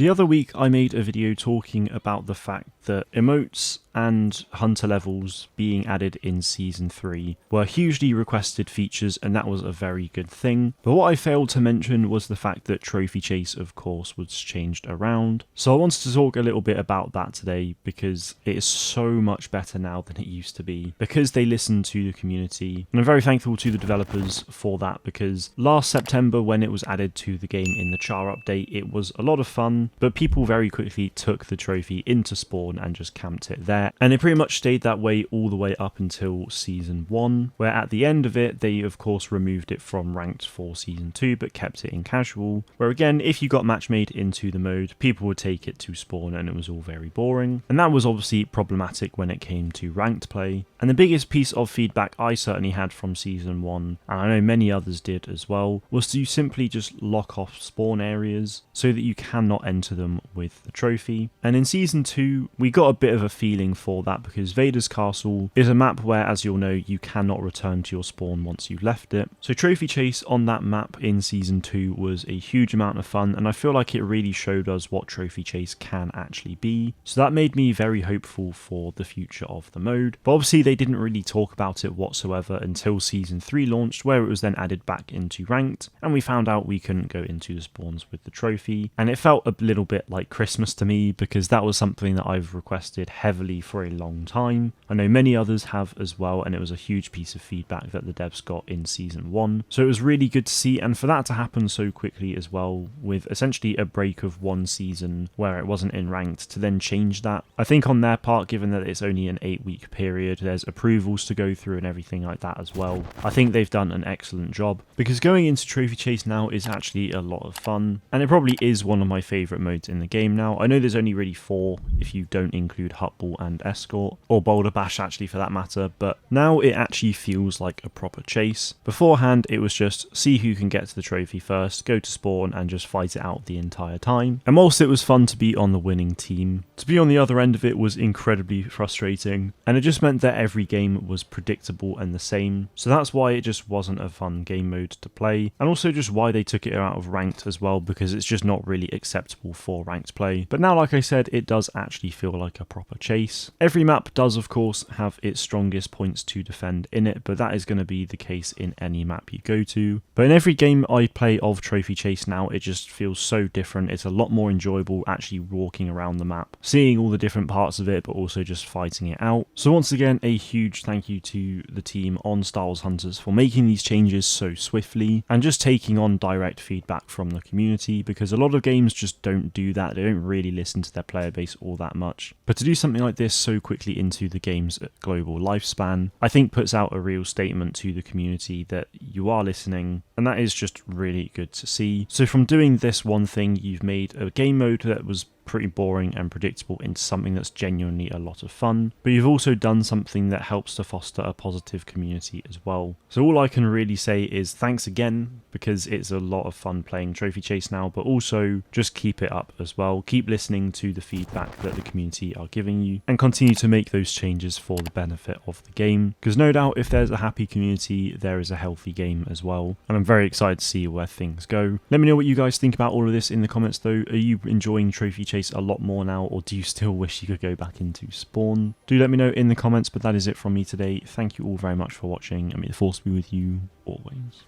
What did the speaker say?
The other week I made a video talking about the fact that emotes and hunter levels being added in Season 3 were hugely requested features, and that was a very good thing. But what I failed to mention was the fact that Trophy Chase, of course, was changed around. So I wanted to talk a little bit about that today, because it is so much better now than it used to be, because they listened to the community. And I'm very thankful to the developers for that, because last September when it was added to the game in the Char update, it was a lot of fun, but people very quickly took the trophy into spawn and just camped it there. And it pretty much stayed that way all the way up until Season 1, where at the end of it, they of course removed it from ranked for Season 2, but kept it in casual, where again, if you got match made into the mode, people would take it to spawn and it was all very boring. And that was obviously problematic when it came to ranked play. And the biggest piece of feedback I certainly had from Season 1, and I know many others did as well, was to simply just lock off spawn areas so that you cannot enter them with the trophy. And in Season 2, we got a bit of a feeling for that, because Vader's Castle is a map where, as you'll know, you cannot return to your spawn once you've left it. So Trophy Chase on that map in Season 2 was a huge amount of fun, and I feel like it really showed us what Trophy Chase can actually be. So that made me very hopeful for the future of the mode. But obviously they didn't really talk about it whatsoever until Season 3 launched, where it was then added back into ranked, and we found out we couldn't go into the spawns with the trophy. And it felt a little bit like Christmas to me, because that was something that I've requested heavily for a long time. I know many others have as well, and it was a huge piece of feedback that the devs got in Season 1. So it was really good to see, and for that to happen so quickly as well, with essentially a break of one season where it wasn't in ranked, to then change that. I think on their part, given that it's only an 8-week period, there's approvals to go through and everything like that as well. I think they've done an excellent job, because going into Trophy Chase now is actually a lot of fun, and it probably is one of my favourite modes in the game now. I know there's only really 4 if you don't include Hutball and Escort, or Boulder Bash actually for that matter, but now it actually feels like a proper chase. Beforehand it was just see who can get to the trophy first, go to spawn and just fight it out the entire time. And whilst it was fun to be on the winning team, to be on the other end of it was incredibly frustrating, and it just meant that every game was predictable and the same. So that's why it just wasn't a fun game mode to play, and also just why they took it out of ranked as well, because it's just not really acceptable for ranked play. But now, like I said, it does actually feel like a proper chase. Every map does of course have its strongest points to defend in it, but that is going to be the case in any map you go to. But in every game I play of Trophy Chase now, it just feels so different. It's a lot more enjoyable actually walking around the map, seeing all the different parts of it, but also just fighting it out. So once again, a huge thank you to the team on Star Wars Hunters for making these changes so swiftly and just taking on direct feedback from the community, because a lot of games just don't do that. They don't really listen to their player base all that much. But to do something like this so quickly into the game's global lifespan, I think puts out a real statement to the community that you are listening, and that is just really good to see. So from doing this one thing, you've made a game mode that was pretty boring and predictable into something that's genuinely a lot of fun, but you've also done something that helps to foster a positive community as well. So all I can really say is thanks again, because it's a lot of fun playing Trophy Chase now, but also just keep it up as well. Keep listening to the feedback that the community are giving you, and continue to make those changes for the benefit of the game, because no doubt if there's a happy community, there is a healthy game as well, and I'm very excited to see where things go. Let me know what you guys think about all of this in the comments though. Are you enjoying Trophy Chase a lot more now, or do you still wish you could go back into spawn? Do let me know in the comments, but that is it from me today. Thank you all very much for watching, and may the force be with you always.